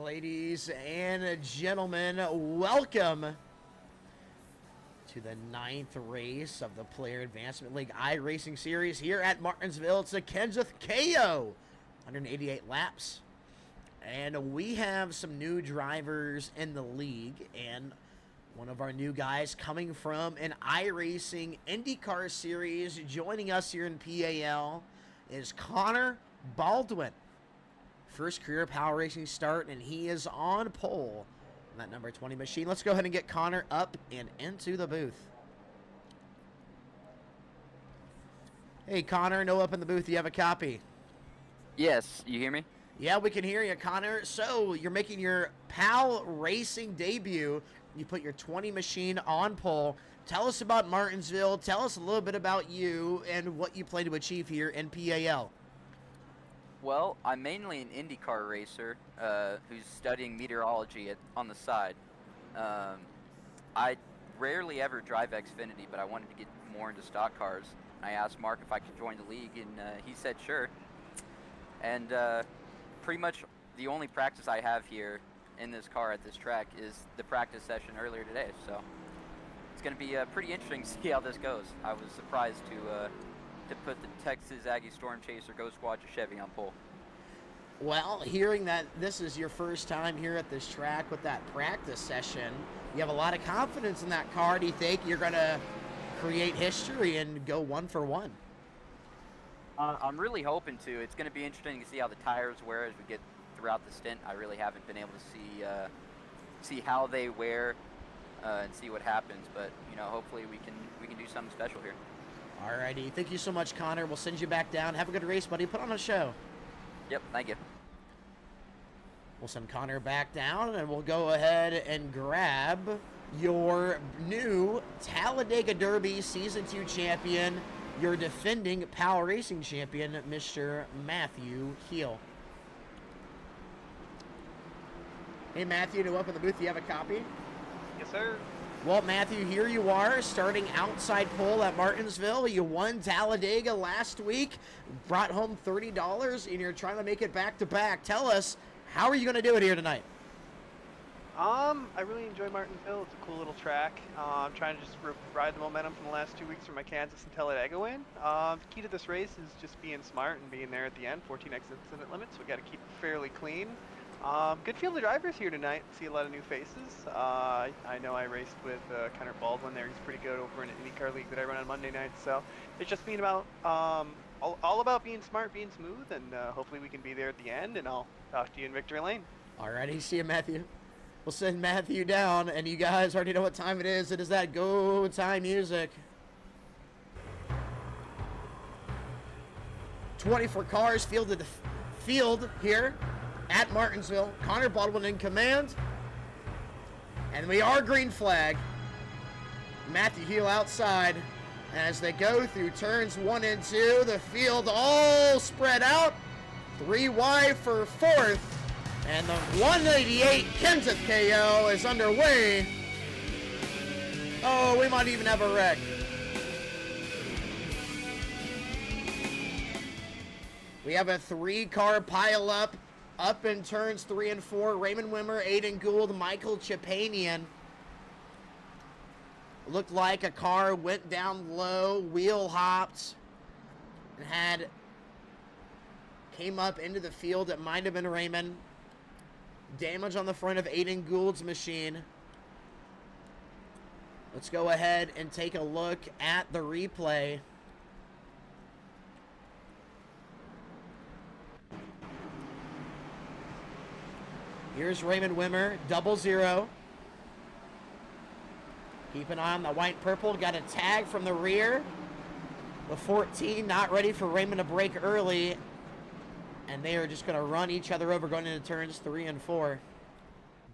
Ladies and gentlemen, welcome to the 9th race of the Player Advancement League iRacing Series here at Martinsville. It's a Kenseth K.O. 188 laps. And we have some new drivers in the league, and one of our new guys coming from an iRacing IndyCar series joining us here in PAL is Connor Baldwin. First career PALracing start, and he is on pole on that number 20 machine. Let's go ahead and get Connor up and into the booth. Hey, Connor, no up in the booth. You have a copy? Yes, you hear me? Yeah, we can hear you, Connor. So, you're making your PALracing debut. You put your 20 machine on pole. Tell us about Martinsville. Tell us a little bit about you and what you plan to achieve here in PAL. Well, I'm mainly an IndyCar racer who's studying meteorology on the side. I rarely ever drive Xfinity, but I wanted to get more into stock cars. I asked Mark if I could join the league, and he said sure. And pretty much the only practice I have here in this car at this track is the practice session earlier today. So it's going to be pretty interesting to see how this goes. I was surprised to put the Texas Aggie Storm Chaser Go Squad Chevy on pole. Well, hearing that this is your first time here at this track with that practice session, you have a lot of confidence in that car. Do you think you're going to create history and go 1 for 1? I'm really hoping to. It's going to be interesting to see how the tires wear as we get throughout the stint. I really haven't been able to see how they wear and see what happens. But you know, hopefully we can do something special here. Alrighty, thank you so much, Connor. We'll send you back down. Have a good race, buddy. Put on a show. Yep, thank you. We'll send Connor back down, and we'll go ahead and grab your new Talladega Derby Season 2 champion, your defending PALracing champion, Mr. Matthew Heel. Hey, Matthew, to up in the booth, you have a copy? Yes, sir. Well, Matthew, here you are, starting outside pole at Martinsville. You won Talladega last week, brought home $30, and you're trying to make it back-to-back. Tell us, how are you going to do it here tonight? I really enjoy Martinsville. It's a cool little track. I'm trying to just ride the momentum from the last 2 weeks from my Kansas and Talladega win. The key to this race is just being smart and being there at the end. 14 incident limits, so we got to keep it fairly clean. Good field of drivers here tonight. See a lot of new faces. I know I raced with Connor Baldwin there. He's pretty good over in an IndyCar league that I run on Monday nights. So it's just being about all about being smart, being smooth, and hopefully we can be there at the end. And I'll talk to you in victory lane. Alrighty, see you, Matthew. We'll send Matthew down, and you guys already know what time it is. It is that go time music. 24 cars fielded the field here at Martinsville. Connor Baldwin in command. And we are green flag. Matthew Heel outside. As they go through turns 1 and 2, the field all spread out. 3 wide for 4th. And the 188 Kenseth K.O. is underway. Oh, we might even have a wreck. We have a 3-car pile up in turns 3 and 4. Raymond Wimmer, Aiden Gould, Michael Chapanian. Looked like a car went down low, wheel hopped, and came up into the field. It might have been Raymond. Damage on the front of Aiden Gould's machine. Let's go ahead and take a look at the replay. Here's Raymond Wimmer, 0-0. Keep an eye on the white-purple. Got a tag from the rear. The 14 not ready for Raymond to break early. And they are just going to run each other over going into turns 3 and 4.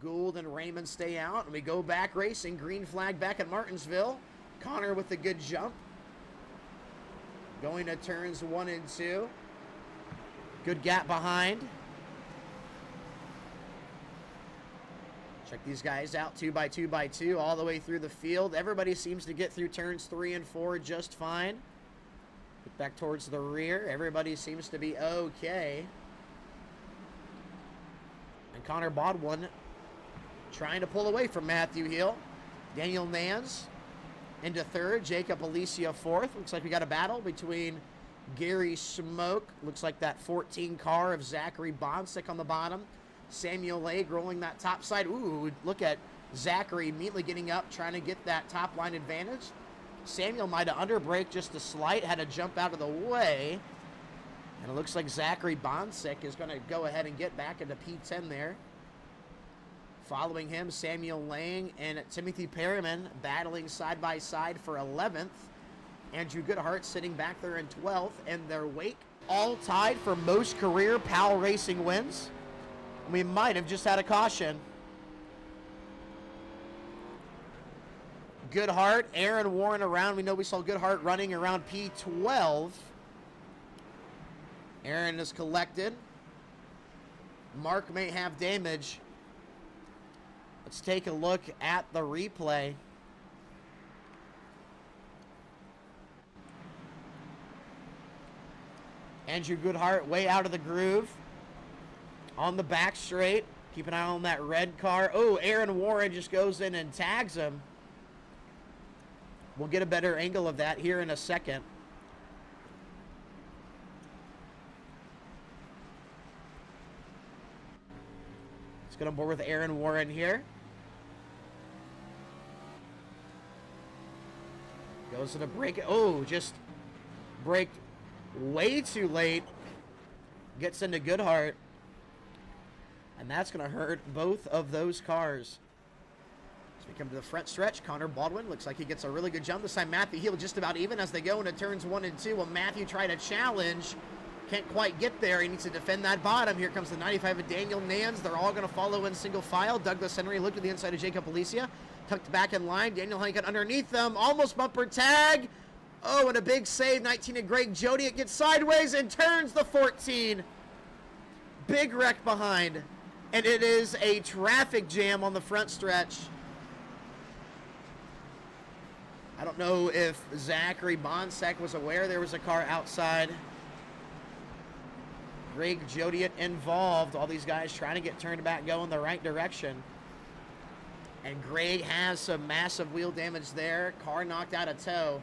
Gould and Raymond stay out, and we go back racing. Green flag back at Martinsville. Connor with a good jump. Going to turns 1 and 2. Good gap behind. Check these guys out, 2x2x2 all the way through the field. Everybody seems to get through turns 3 and 4 just fine. Look back towards the rear. Everybody seems to be okay. And Connor Baldwin trying to pull away from Matthew Hill. Daniel Nans into third. Jacob Alicia fourth. Looks like we got a battle between Gary Smoke. Looks like that 14 car of Zachary Bonsick on the bottom. Samuel Legg rolling that top side. Ooh, look at Zachary immediately getting up, trying to get that top line advantage. Samuel might have underbrake just a slight, had to jump out of the way. And it looks like Zachary Bonsick is going to go ahead and get back into P10 there. Following him, Samuel Lang and Timothy Perriman battling side by side for 11th. Andrew Goodhart sitting back there in 12th in their wake. All tied for most career PALracing wins. We might have just had a caution. Goodhart, Aaron Warren around. We know we saw Goodhart running around P12. Aaron is collected. Mark may have damage. Let's take a look at the replay. Andrew Goodhart way out of the groove. On the back straight. Keep an eye on that red car. Oh, Aaron Warren just goes in and tags him. We'll get a better angle of that here in a second. Let's get on board with Aaron Warren here. Goes to the break. Oh, just braked way too late. Gets into Goodhart. And that's going to hurt both of those cars. As we come to the front stretch, Connor Baldwin looks like he gets a really good jump. This time Matthew Hill just about even as they go into turns 1 and 2. Well, Matthew tried to challenge. Can't quite get there. He needs to defend that bottom. Here comes the 95 of Daniel Nans. They're all going to follow in single file. Douglas Henry looked to the inside of Jacob Alicia. Tucked back in line. Daniel Henry underneath them. Almost bumper tag. Oh, and a big save. 19 of Greg Jody. It gets sideways and turns the 14. Big wreck behind. And it is a traffic jam on the front stretch. I don't know if Zachary Bonsack was aware there was a car outside. Greg Jodiet involved. All these guys trying to get turned back, go in the right direction. And Greg has some massive wheel damage there. Car knocked out of tow.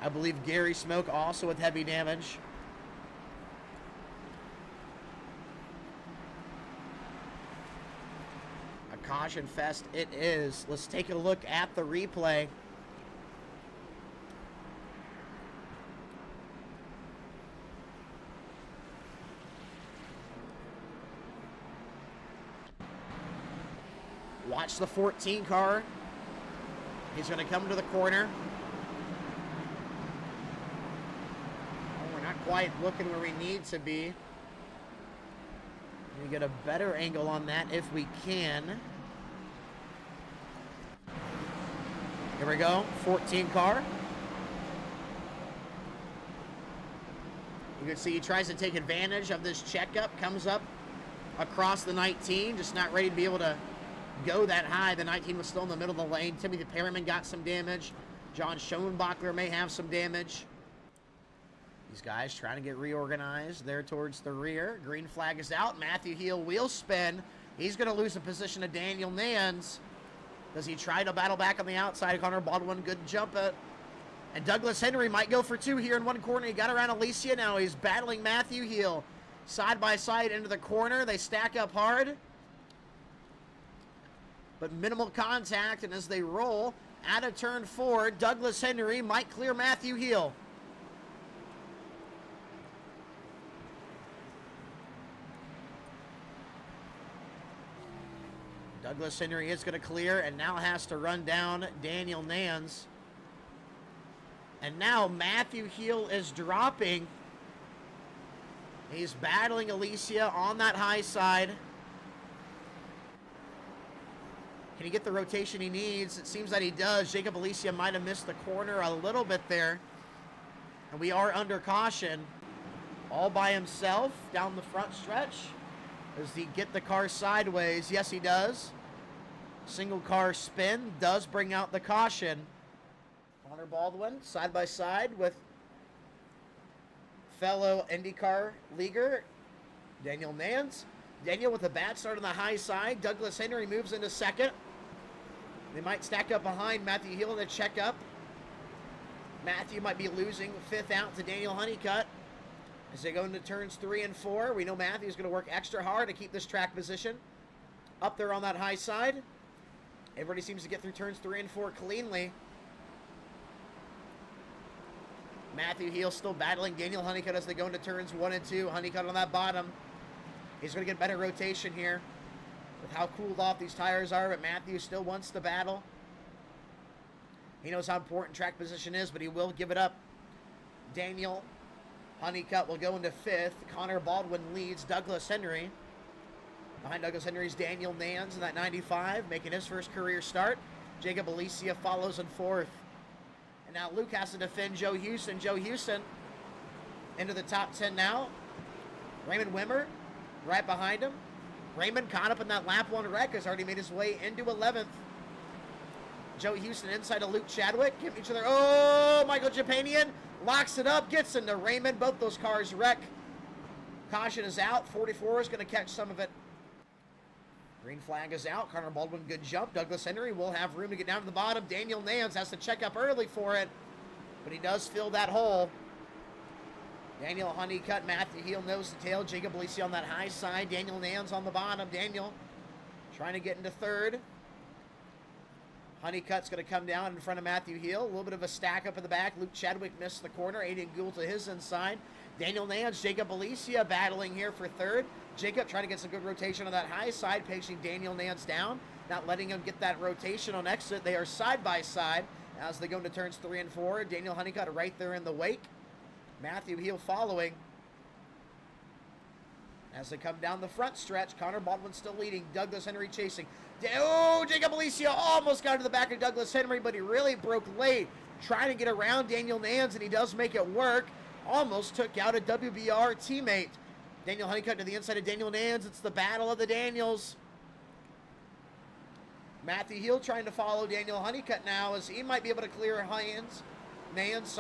I believe Gary Smoke also with heavy damage. A caution fest it is. Let's take a look at the replay. Watch the 14 car. He's going to come to the corner. Oh, we're not quite looking where we need to be. We get a better angle on that if we can. Here we go, 14 car. You can see he tries to take advantage of this checkup, comes up across the 19, just not ready to be able to go that high. The 19 was still in the middle of the lane. Timothy Perriman got some damage. John Schoenbachler may have some damage. These guys trying to get reorganized there towards the rear. Green flag is out. Matthew Hill wheel spin. He's going to lose the position of Daniel Nans. Does he try to battle back on the outside? Connor Baldwin, good jump it. And Douglas Henry might go for two here in one corner. He got around Alicia now. He's battling Matthew Hill. Side by side into the corner. They stack up hard. But minimal contact, and as they roll out of turn 4, Douglas Henry might clear Matthew Hill. Douglas Henry is going to clear and now has to run down Daniel Nans. And now Matthew Hill is dropping. He's battling Alicia on that high side. Can he get the rotation he needs? It seems that he does. Jacob Alicia might have missed the corner a little bit there. And we are under caution. All by himself down the front stretch. Does he get the car sideways? Yes, he does. Single car spin does bring out the caution. Connor Baldwin side by side with fellow IndyCar leaguer Daniel Nance. Daniel with a bad start on the high side. Douglas Henry moves into second. They might stack up behind Matthew Hill in the checkup. Matthew might be losing fifth out to Daniel Honeycutt. As they go into turns 3 and 4, we know Matthew's going to work extra hard to keep this track position up there on that high side. Everybody seems to get through turns 3 and 4 cleanly. Matthew Hill still battling Daniel Honeycutt as they go into turns 1 and 2. Honeycutt on that bottom. He's going to get better rotation here with how cooled off these tires are, but Matthew still wants to battle. He knows how important track position is, but he will give it up. Daniel Honeycutt will go into 5th. Connor Baldwin leads Douglas Henry. Behind Douglas Henry's Daniel Nance in that 95, making his first career start. Jacob Alicia follows in 4th. And now Luke has to defend Joe Houston. Joe Houston into the top 10 now. Raymond Wimmer right behind him. Raymond caught up in that lap 1 wreck, has already made his way into 11th. Joe Houston inside of Luke Chadwick. Give each other. Oh, Michael Japanian locks it up, gets into Raymond. Both those cars wreck. Caution is out. 44 is going to catch some of it. Green flag is out. Connor Baldwin, good jump. Douglas Henry will have room to get down to the bottom. Daniel Nance has to check up early for it, but he does fill that hole. Daniel Honeycutt, Matthew Hill nose to tail. Jacob Alicia on that high side. Daniel Nance on the bottom. Daniel trying to get into 3rd. Honeycutt's going to come down in front of Matthew Hill. A little bit of a stack up in the back. Luke Chadwick missed the corner. Aiden Gould to his inside. Daniel Nance, Jacob Alicia battling here for 3rd. Jacob trying to get some good rotation on that high side, paging Daniel Nance down, not letting him get that rotation on exit. They are side by side as they go into turns 3 and 4. Daniel Honeycutt right there in the wake. Matthew Hill following. As they come down the front stretch, Connor Baldwin still leading. Douglas Henry chasing. Oh, Jacob Alicia almost got to the back of Douglas Henry, but he really broke late, trying to get around Daniel Nance, and he does make it work. Almost took out a WBR teammate. Daniel Honeycutt to the inside of Daniel Nance. It's the battle of the Daniels. Matthew Hill trying to follow Daniel Honeycutt now, as he might be able to clear Nance,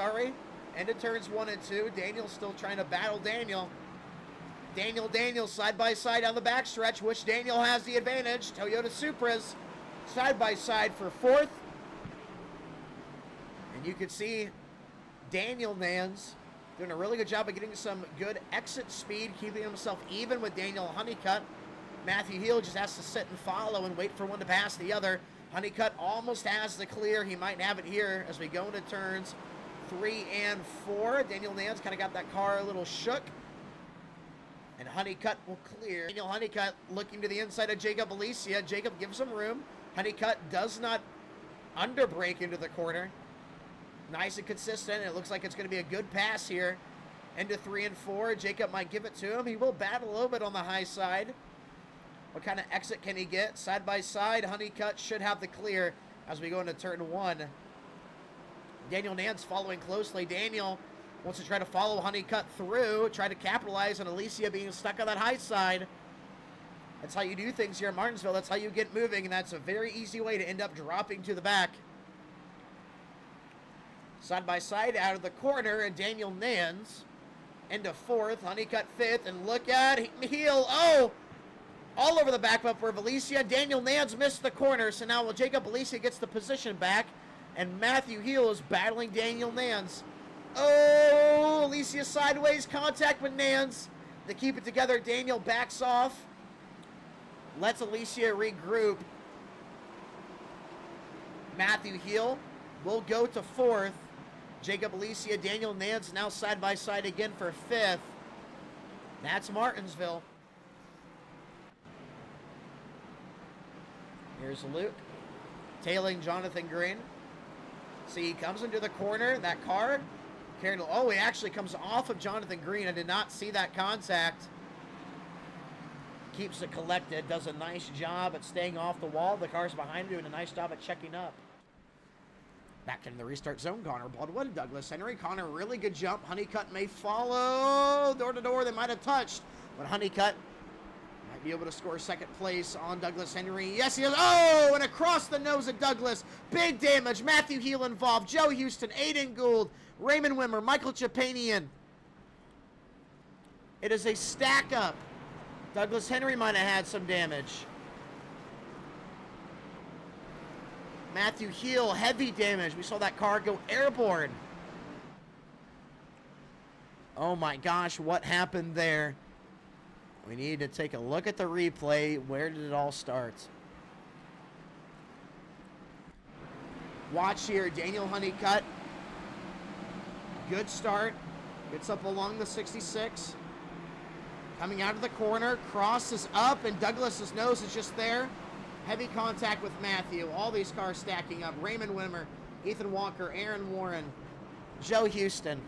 into turns 1 and 2. Daniel still trying to battle Daniel. Daniel side by side down the backstretch, which Daniel has the advantage. Toyota Supras side by side for 4th. And you can see Daniel Nance doing a really good job of getting some good exit speed, keeping himself even with Daniel Honeycutt. Matthew Hill just has to sit and follow and wait for one to pass the other. Honeycutt almost has the clear. He might have it here as we go into turns 3 and 4. Daniel Nance kind of got that car a little shook. And Honeycutt will clear. Daniel Honeycutt looking to the inside of Jacob Alicia. Jacob gives him room. Honeycutt does not underbrake into the corner. Nice and consistent. It looks like it's going to be a good pass here into 3 and 4. Jacob might give it to him. He will battle a little bit on the high side. What kind of exit can he get? Side by side, Honeycutt should have the clear as we go into turn 1. Daniel Nance following closely. Daniel wants to try to follow Honeycutt through, try to capitalize on Alicia being stuck on that high side. That's how you do things here in Martinsville. That's how you get moving, and that's a very easy way to end up dropping to the back. Side by side out of the corner, and Daniel Nance into 4th, Honeycutt 5th, and look at Heel. Oh! All over the back bumper of Alicia. Daniel Nance missed the corner, so now Jacob Alicia gets the position back, and Matthew Heel is battling Daniel Nance. Oh, Alicia sideways contact with Nance. They keep it together. Daniel backs off. Lets Alicia regroup. Matthew Heel will go to 4th. Jacob Alicia, Daniel Nance now side by side again for 5th. That's Martinsville. Here's Luke tailing Jonathan Green. See, he comes into the corner. That car. Oh, he actually comes off of Jonathan Green. I did not see that contact. Keeps it collected. Does a nice job at staying off the wall. The car's behind him doing a nice job at checking up. Back into the restart zone. Connor Baldwin, Douglas Henry. Connor, really good jump. Honeycutt may follow. Door to door, they might have touched. But Honeycutt might be able to score 2nd place on Douglas Henry. Yes, he is. Oh, and across the nose of Douglas. Big damage. Matthew Heel involved. Joe Houston, Aiden Gould, Raymond Wimmer, Michael Chapanian. It is a stack up Douglas Henry might have had some damage. Matthew Heel, heavy damage. We saw that car go airborne. Oh my gosh, what happened there? We need to take a look at the replay. Where did it all start? Watch here, Daniel Honeycutt. Good start. Gets up along the 66. Coming out of the corner, crosses up, and Douglas's nose is just there. Heavy contact with Matthew. All these cars stacking up. Raymond Wimmer, Ethan Walker, Aaron Warren, Joe Houston.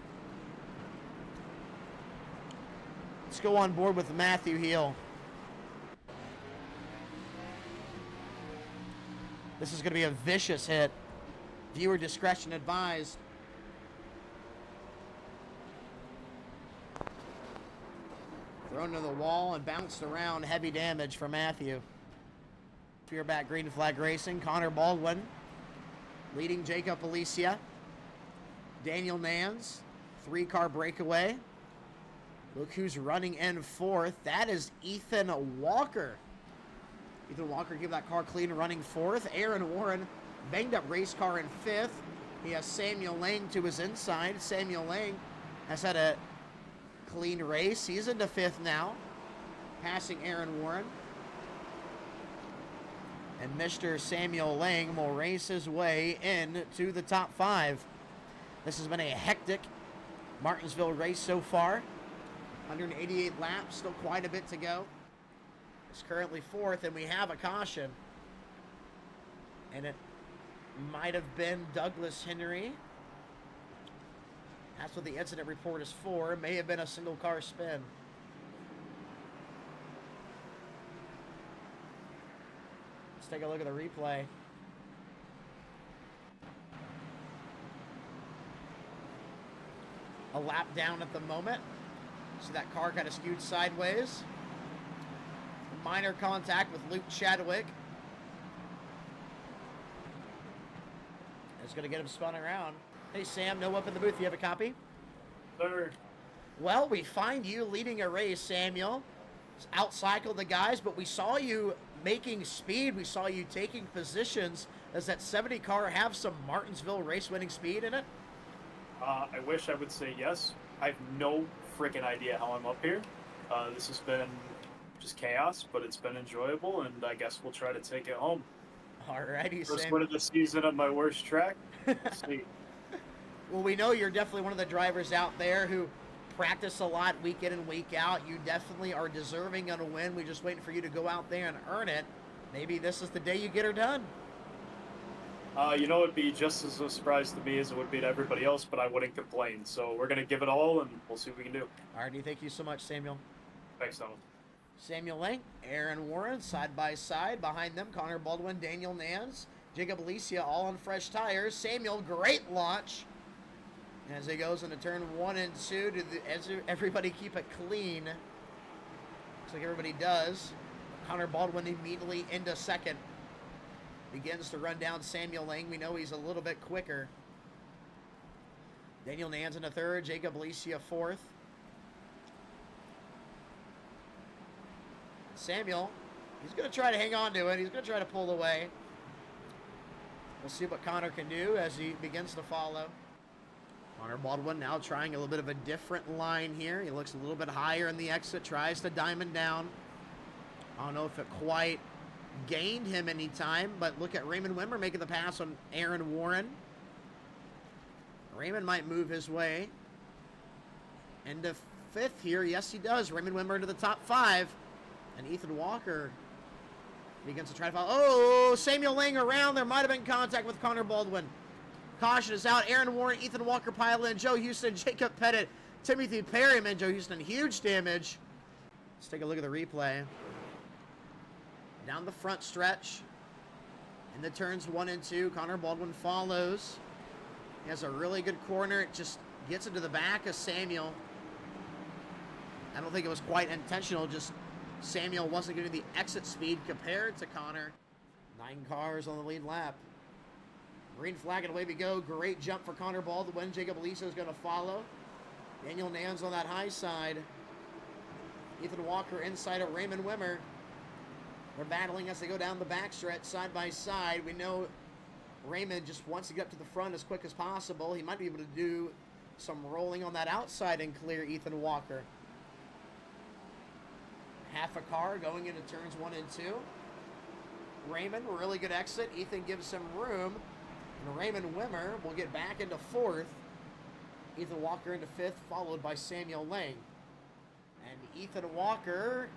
Let's go on board with Matthew Heel. This is going to be a vicious hit. Viewer discretion advised. Thrown to the wall and bounced around. Heavy damage for Matthew. Fearback Green Flag Racing. Connor Baldwin leading Jacob Alicia. Daniel Nans. 3-car breakaway. Look who's running in fourth. That is Ethan Walker. Ethan Walker gave that car clean running fourth. Aaron Warren banged up race car in fifth. He has Samuel Lang to his inside. Samuel Lang has had a clean race. He's into fifth now, passing Aaron Warren. And Mr. Samuel Lang will race his way into the top 5. This has been a hectic Martinsville race so far. 188 laps, still quite a bit to go. It's currently fourth, and we have a caution. And it might have been Douglas Henry. That's what the incident report is for. It may have been a single car spin. Let's take a look at the replay. A lap down at the moment. See that car kind of skewed sideways. Minor contact with Luke Chadwick. It's going to get him spun around. Hey, Sam, no up in the booth. You have a copy? Sir. Well, we find you leading a race, Samuel. Outcycled the guys, but we saw you making speed. We saw you taking positions. Does that 70 car have some Martinsville race-winning speed in it? I wish I would say yes. I have no freaking idea how I'm up here. This has been just chaos, but it's been enjoyable, and I guess we'll try to take it home. Alrighty, First Sam. win of the season on my worst track. See. Well, we know you're definitely one of the drivers out there who practice a lot week in and week out. You definitely are deserving of a win. We're just waiting for you to go out there and earn it. Maybe this is the day you get her done. You know, it'd be just as a surprise to me as it would be to everybody else, but I wouldn't complain. So we're going to give it all, and we'll see what we can do. Alrighty, thank you so much, Samuel. Thanks, Donald. Samuel Lang, Aaron Warren, side by side. Behind them, Connor Baldwin, Daniel Nans, Jacob Alicia, all on fresh tires. Samuel, great launch. As he goes into turn 1 and 2, as everybody keep it clean. Looks like everybody does. Connor Baldwin immediately into second. Begins to run down Samuel Lang. We know he's a little bit quicker. Daniel Nans into third, Jacob Alicia fourth. Samuel, he's going to try to hang on to it. He's going to try to pull away. We'll see what Connor can do as he begins to follow. Connor Baldwin now trying a little bit of a different line here. He looks a little bit higher in the exit, tries to diamond down. I don't know if it quite gained him any time, but look at Raymond Wimmer making the pass on Aaron Warren. Raymond might move his way into fifth here. Yes, he does. Raymond Wimmer into the top 5. And Ethan Walker begins to try to follow. Oh, Samuel Lang around. There might have been contact with Connor Baldwin. Caution is out. Aaron Warren, Ethan Walker pile in. Joe Houston, Jacob Pettit, Timothy Perryman. Joe Houston, huge damage. Let's take a look at the replay. Down the front stretch. In the turns 1 and 2, Connor Baldwin follows. He has a really good corner. It just gets into the back of Samuel. I don't think it was quite intentional, just Samuel wasn't getting the exit speed compared to Connor. 9 cars on the lead lap. Green flag and away we go. Great jump for Connor Baldwin. Jacob Alicia is going to follow. Daniel Nans on that high side. Ethan Walker inside of Raymond Wimmer. They're battling as they go down the backstretch side by side. We know Raymond just wants to get up to the front as quick as possible. He might be able to do some rolling on that outside and clear Ethan Walker. Half a car going into turns 1 and 2. Raymond, really good exit. Ethan gives some room. And Raymond Wimmer will get back into 4th. Ethan Walker into 5th, followed by Samuel Lang. And Ethan Walker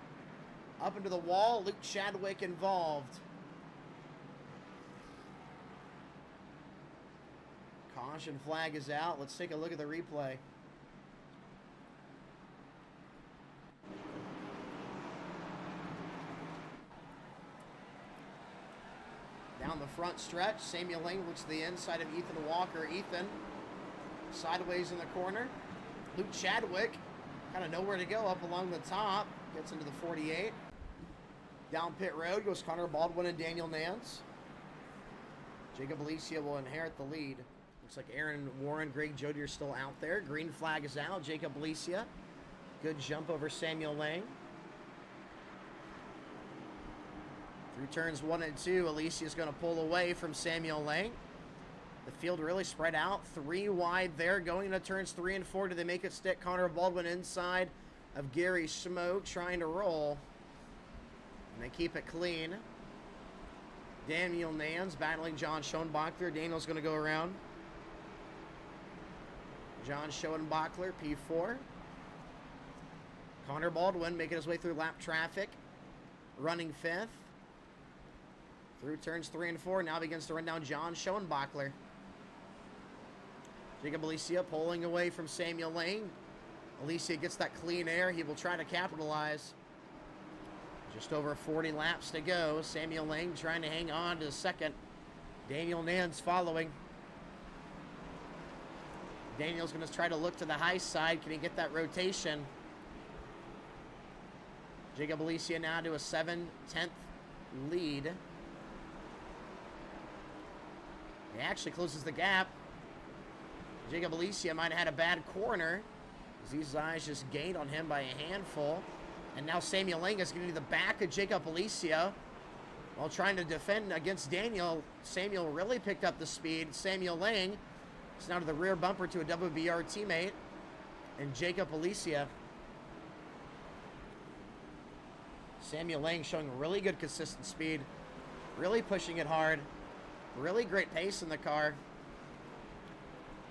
up into the wall. Luke Chadwick involved. Caution flag is out. Let's take a look at the replay. Down the front stretch, Samuel Lang looks to the inside of Ethan Walker. Ethan sideways in the corner. Luke Chadwick kind of nowhere to go up along the top. Gets into the 48. Down pit road goes Connor Baldwin and Daniel Nance. Jacob Alicia will inherit the lead. Looks like Aaron Warren, Greg Jody are still out there. Green flag is out. Jacob Alicia. Good jump over Samuel Lang. Through turns 1 and 2, Alicia is going to pull away from Samuel Lang. The field really spread out. 3 wide there. Going into turns 3 and 4. Do they make it stick? Connor Baldwin inside of Gary Smoke trying to roll. And they keep it clean. Daniel Nans battling John Schoenbachler. Daniel's going to go around. John Schoenbachler, P4. Connor Baldwin making his way through lap traffic. Running 5th. Through turns 3 and 4, now begins to run down John Schoenbachler. Jacob Alicia pulling away from Samuel Lang. Alicia gets that clean air. He will try to capitalize. Just over 40 laps to go. Samuel Lang trying to hang on to second. Daniel Nance following. Daniel's going to try to look to the high side. Can he get that rotation? Jacob Alicia now to a 7/10 lead. He actually closes the gap. Jacob Alicia might have had a bad corner, as these guys just gained on him by a handful. And now Samuel Lang is getting to the back of Jacob Alicia while trying to defend against Daniel. Samuel really picked up the speed. Samuel Lang is now to the rear bumper to a WBR teammate. And Jacob Alicia. Samuel Lang showing really good consistent speed. Really pushing it hard. Really great pace in the car.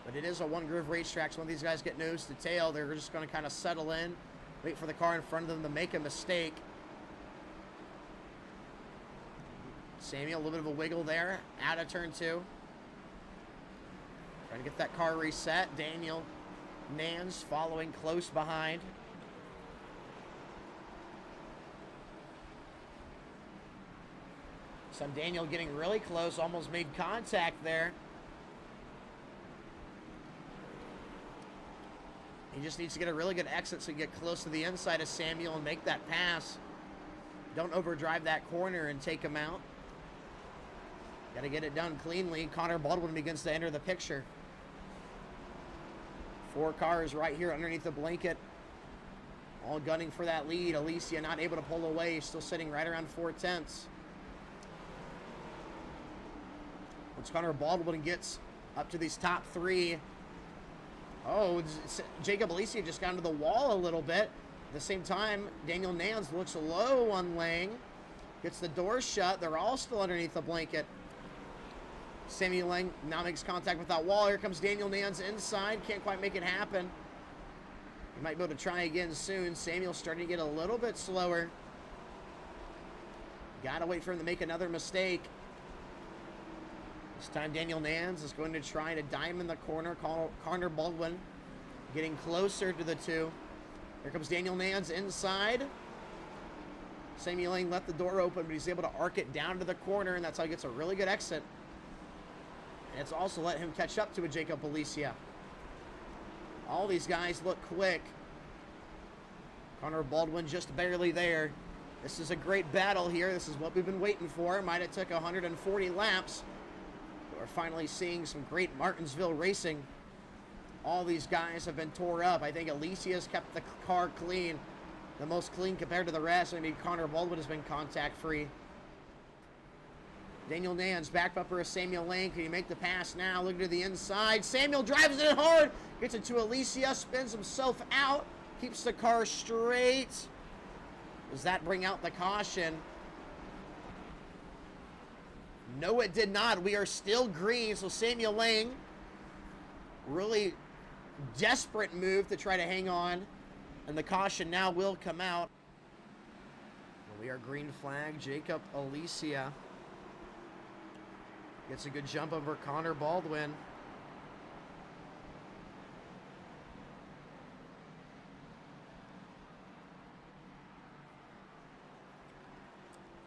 But it is a one-groove racetrack, so when these guys get nose to tail, they're just going to kind of settle in, wait for the car in front of them to make a mistake. Samuel, a little bit of a wiggle there, out of turn 2. Trying to get that car reset. Daniel Nans following close behind. Some Daniel getting really close, almost made contact there. He just needs to get a really good exit so he get close to the inside of Samuel and make that pass. Don't overdrive that corner and take him out. Got to get it done cleanly. Connor Baldwin begins to enter the picture. 4 cars right here underneath the blanket. All gunning for that lead. Alicia not able to pull away. Still sitting right around 4/10. Once Connor Baldwin gets up to these top 3. Oh, Jacob Alicia just got into the wall a little bit. At the same time, Daniel Nans looks low on Lang. Gets the door shut. They're all still underneath the blanket. Samuel Lang now makes contact with that wall. Here comes Daniel Nans inside. Can't quite make it happen. He might be able to try again soon. Samuel's starting to get a little bit slower. Gotta wait for him to make another mistake. This time Daniel Nans is going to try to diamond the corner. Connor Baldwin getting closer to the 2. Here comes Daniel Nans inside. Samuel Lang left the door open, but he's able to arc it down to the corner, and that's how he gets a really good exit. And it's also let him catch up to a Jacob Alicia. All these guys look quick. Connor Baldwin just barely there. This is a great battle here. This is what we've been waiting for. Might have took 140 laps. We're finally seeing some great Martinsville racing. All these guys have been tore up. I think Alicia's kept the car clean. the most clean compared to the rest. I mean, Connor Baldwin has been contact-free. Daniel Nans, back bumper of Samuel Lane. Can he make the pass now? Looking to the inside. Samuel drives it in hard. Gets it to Alicia. Spins himself out. Keeps the car straight. Does that bring out the caution? No, it did not. We are still green. So Samuel Lane, really desperate move to try to hang on. And the caution now will come out. We are green flag. Jacob Alicia gets a good jump over Connor Baldwin.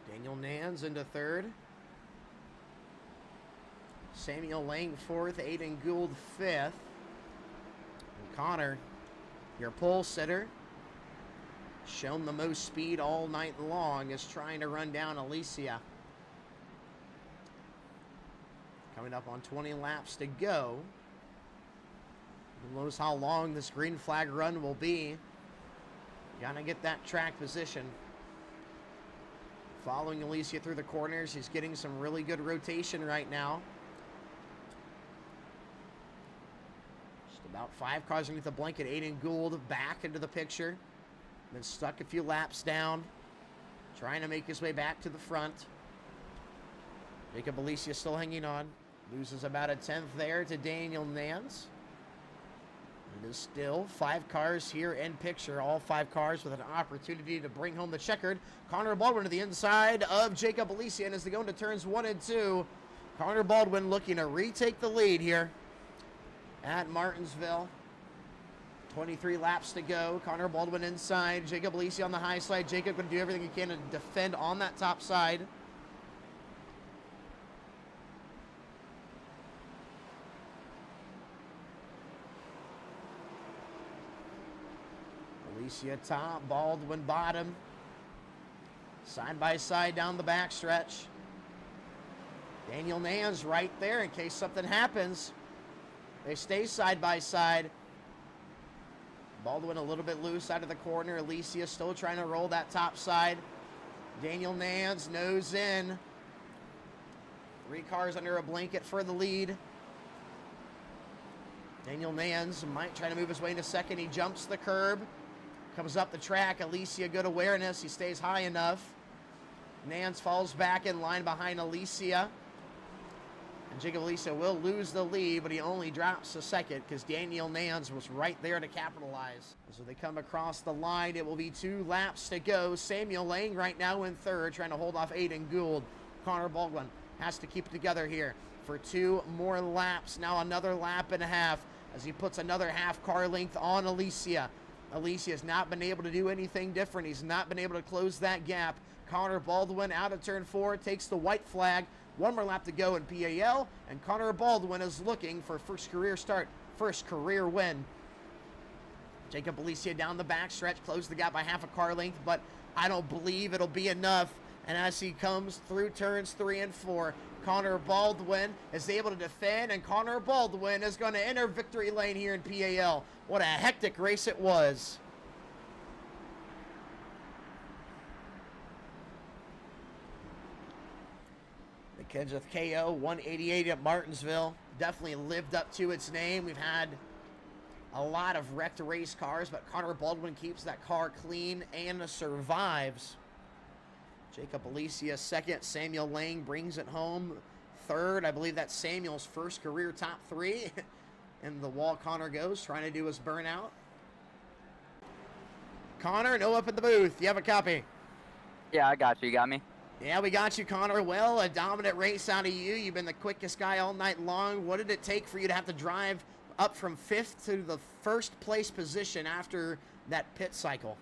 Daniel Nans into third. Samuel Lang fourth. Aiden Gould fifth. And Connor, your pole sitter, shown the most speed all night long, is trying to run down Alicia. Coming up on 20 laps to go. Who knows how long this green flag run will be. Gotta get that track position. Following Alicia through the corners. He's getting some really good rotation right now. Just about 5 cars underneath the blanket. Aiden Gould back into the picture. Been stuck a few laps down. Trying to make his way back to the front. Jacob Alicia still hanging on. Loses about a 10th there to Daniel Nance. It is still 5 cars here in picture. All 5 cars with an opportunity to bring home the checkered. Connor Baldwin to the inside of Jacob Alicia. And as they go into turns 1 and 2, Connor Baldwin looking to retake the lead here at Martinsville. 23 laps to go. Connor Baldwin inside. Jacob Alicia on the high side. Jacob going to do everything he can to defend on that top side. Alicia top, Baldwin bottom. Side by side down the backstretch. Daniel Nans right there in case something happens. They stay side by side. Baldwin a little bit loose out of the corner. Alicia still trying to roll that top side. Daniel Nans nose in. 3 cars under a blanket for the lead. Daniel Nans might try to move his way into second. He jumps the curb. Comes up the track. Alicia, good awareness. He stays high enough. Nance falls back in line behind Alicia. And Jacob Alicia will lose the lead, but he only drops a second because Daniel Nance was right there to capitalize. So they come across the line. It will be 2 laps to go. Samuel Lang right now in third, trying to hold off Aiden Gould. Connor Baldwin has to keep it together here for 2 more laps. Now another lap and a half as he puts another half car length on Alicia. Alicia has not been able to do anything different. He's not been able to close that gap. Connor Baldwin out of turn 4, takes the white flag. 1 more lap to go in PAL, and Connor Baldwin is looking for first career start, first career win. Jacob Alicia down the backstretch, closed the gap by half a car length, but I don't believe it'll be enough. And as he comes through turns 3 and 4, Connor Baldwin is able to defend, and Connor Baldwin is going to enter victory lane here in PAL. What a hectic race it was. The Kenseth K.O. 188 at Martinsville definitely lived up to its name. We've had a lot of wrecked race cars, but Connor Baldwin keeps that car clean and survives. Jacob Alicia second. Samuel Lang brings it home third. I believe that's Samuel's first career top 3. And the wall Connor goes, trying to do his burnout. Connor, no up in the booth. You have a copy? Yeah, I got you. You got me? Yeah, we got you, Connor. Well, a dominant race out of you. You've been the quickest guy all night long. What did it take for you to have to drive up from 5th to the first place position after that pit cycle?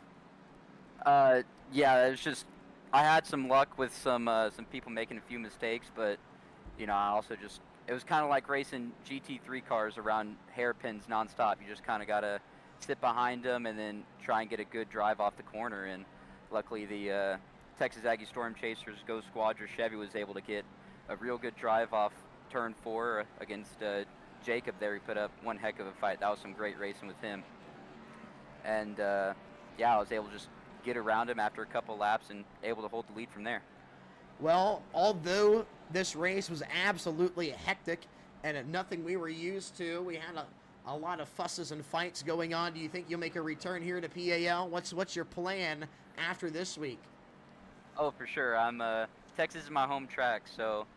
Yeah, it's just I had some luck with some people making a few mistakes, but you know, I also just it was kind of like racing GT3 cars around hairpins nonstop. You just kind of gotta sit behind them and then try and get a good drive off the corner. And luckily, the Texas Aggie Storm Chasers Go Squadron Chevy was able to get a real good drive off turn 4 against Jacob there. He put up one heck of a fight. That was some great racing with him. And yeah, I was able to just get around him after a couple laps and able to hold the lead from there. Well, although this race was absolutely hectic and nothing we were used to, we had a lot of fusses and fights going on. Do you think you'll make a return here to PAL? What's your plan after this week? Oh, for sure. Texas is my home track, so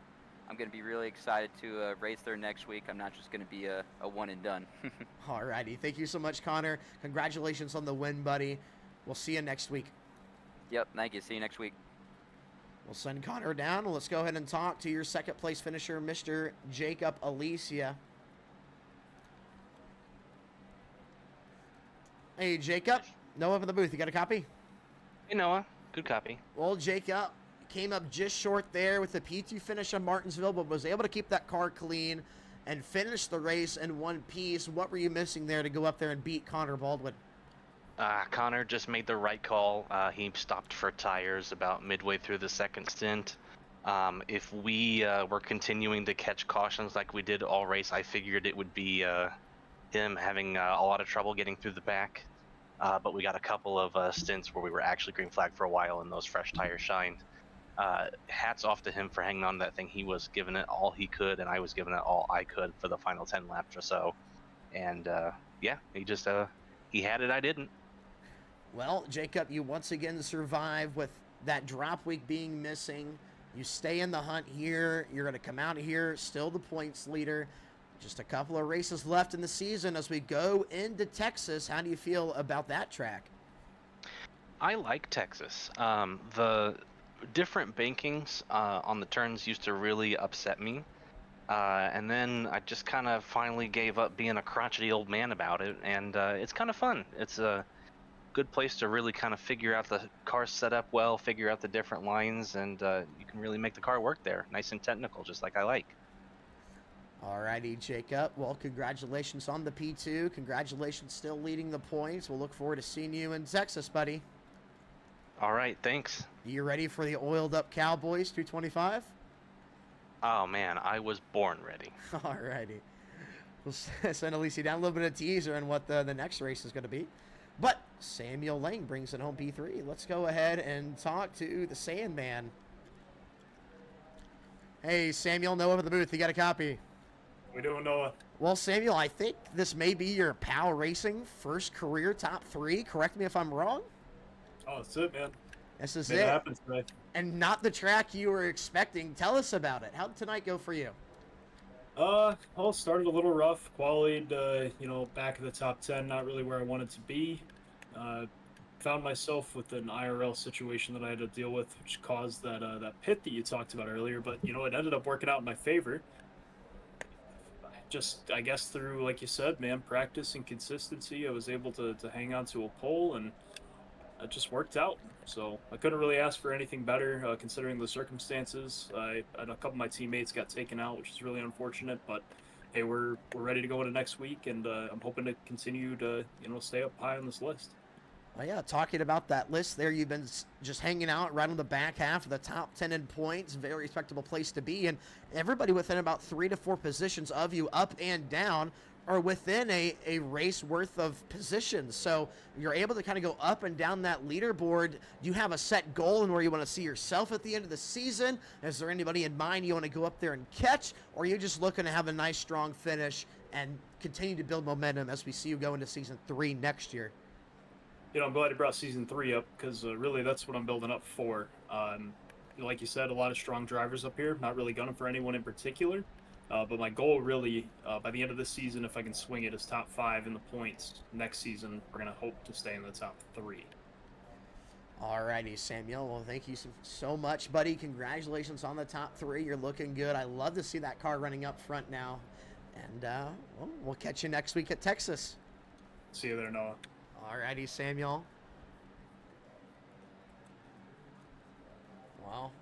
I'm going to be really excited to race there next week. I'm not just going to be a one and done. Alrighty, thank you so much, Connor. Congratulations on the win, buddy. We'll see you next week. Yep, thank you. See you next week. We'll send Connor down. Let's go ahead and talk to your second place finisher, Mr. Jacob Alicia. Hey, Jacob. Noah in the booth. You got a copy? Hey, Noah. Good copy. Well, Jacob came up just short there with the P2 finish on Martinsville, but was able to keep that car clean and finish the race in one piece. What were you missing there to go up there and beat Connor Baldwin? Connor just made the right call. He stopped for tires about midway through the second stint. If we were continuing to catch cautions like we did all race, I figured it would be him having a lot of trouble getting through the back. But we got a couple of stints where we were actually green flag for a while and those fresh tires shined. Hats off to him for hanging on to that thing. He was giving it all he could, and I was giving it all I could for the final 10 laps or so. And yeah, he had it, I didn't. Well, Jacob, you once again survive with that drop week being missing. You stay in the hunt here. You're going to come out here, still the points leader. Just a couple of races left in the season as we go into Texas. How do you feel about that track? I like Texas. The different bankings on the turns used to really upset me. And then I just kind of finally gave up being a crotchety old man about it. And it's kind of fun. It's a good place to really kind of figure out the car setup well, figure out the different lines, and you can really make the car work there. Nice and technical, just like I like. Alrighty, Jacob. Well, congratulations on the P2. Congratulations still leading the points. We'll look forward to seeing you in Texas, buddy. All right, thanks. You ready for the oiled up Cowboys 225? Oh, man, I was born ready. Alrighty. We'll send Alicia down a little bit of teaser on what the next race is going to be. But Samuel Lang brings it home P3. Let's go ahead and talk to the Sandman. Hey, Samuel, Noah in the booth. You got a copy? We doing, Noah? Well, Samuel, I think this may be your PALracing first career top 3. Correct me if I'm wrong. Oh, that's it, man. This is Made it happen today. And not the track you were expecting. Tell us about it. How did tonight go for you? Well, started a little rough. Qualified, back of the top 10, not really where I wanted to be. Found myself with an IRL situation that I had to deal with, which caused that pit that you talked about earlier. But, it ended up working out in my favor. Just, I guess, through, like you said, man, practice and consistency, I was able to hang on to a pole, and it just worked out. So I couldn't really ask for anything better, considering the circumstances. A couple of my teammates got taken out, which is really unfortunate. But hey, we're ready to go into next week, and I'm hoping to continue to stay up high on this list. Well, yeah, talking about that list there, you've been just hanging out right on the back half of the top 10 in points. Very respectable place to be. And everybody within about 3 to 4 positions of you, up and down, are within a race worth of positions. So you're able to kind of go up and down that leaderboard. Do you have a set goal and where you want to see yourself at the end of the season? Is there anybody in mind you want to go up there and catch? Or are you just looking to have a nice, strong finish and continue to build momentum as we see you go into season 3 next year? I'm glad you brought season 3 up, because really that's what I'm building up for. Like you said, a lot of strong drivers up here. Not really gunning for anyone in particular. But my goal really, by the end of this season, if I can swing it, is top 5 in the points. Next season, we're going to hope to stay in the top 3. Alrighty, Samuel. Well, thank you so much, buddy. Congratulations on the top 3. You're looking good. I love to see that car running up front now. And we'll catch you next week at Texas. See you there, Noah. Alrighty, Samuel. Well,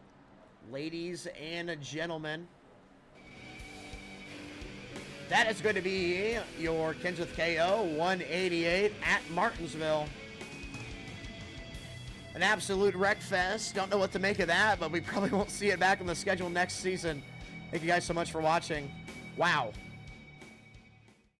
ladies and gentlemen, that is going to be your Kenseth K.O. 188 at Martinsville. An absolute wreck fest. Don't know what to make of that, but we probably won't see it back on the schedule next season. Thank you guys so much for watching. Wow.